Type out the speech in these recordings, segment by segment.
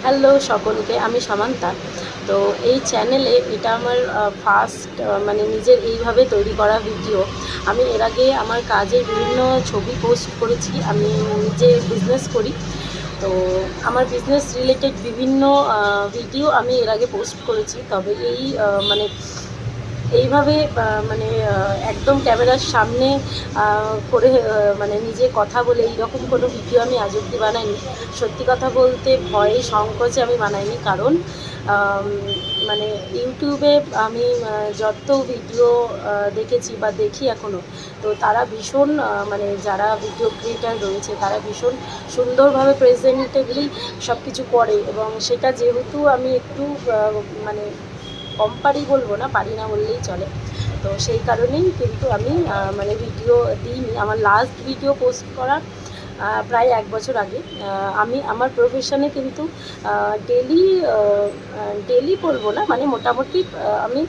Hello সকলকে, আমি সামান্তা। তো এই চ্যানেলে এটা আমার ফার্স্ট মানে নিজের এইভাবে তৈরি করা ভিডিও। আমি এর আগে আমার কাজের বিভিন্ন ছবি পোস্ট করেছি। আমি নিজে বিজনেস করি। তো আমার বিজনেস রিলেটেড বিভিন্ন ভিডিও আমি এর আগে পোস্ট করেছি। তবে মানে এইভাবে মানে একদম ক্যামেরার সামনে করে মানে নিজে কথা বলে এইরকম কোনো ভিডিও আমি আজ অবধি বানাইনি। সত্যি কথা বলতে ভয়ে সংকোচে আমি বানাইনি, কারণ মানে ইউটিউবে আমি যত ভিডিও দেখেছি বা দেখি এখনও, তো তারা ভীষণ মানে যারা ভিডিও ক্রিয়েটার রয়েছে তারা ভীষণ সুন্দরভাবে প্রেজেন্টেবলি সব কিছু করে, এবং সেটা যেহেতু আমি একটু মানে কম পারি বলবো না, পারি না বললেই চলে। তো সেই কারণেই কিন্তু আমি মানে ভিডিও দিইনি। আমার লাস্ট ভিডিও পোস্ট করা প্রায় 1 বছর আগে। আমি আমার প্রফেশনে কিন্তু ডেলি ডেলি বলবো না, মানে মোটামুটি আমি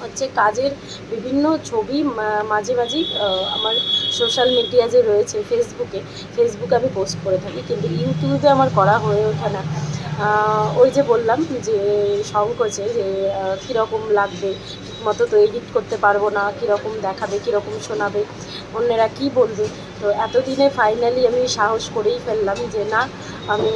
হচ্ছে কাজের বিভিন্ন ছবি মাঝে মাঝেই আমার সোশ্যাল মিডিয়া যে রয়েছে ফেসবুকে আমি পোস্ট করে থাকি, কিন্তু ইউটিউবে আমার করা হয়ে ওঠে না। ওই যে বললাম যে সংকোচে, যে কীরকম লাগবে, ঠিকমতো তো এডিট করতে পারবো না, কীরকম দেখাবে, কীরকম শোনাবে, অন্যেরা কী বলবে। তো এতদিনে ফাইনালি আমি সাহস করেই ফেললাম যে না, আমি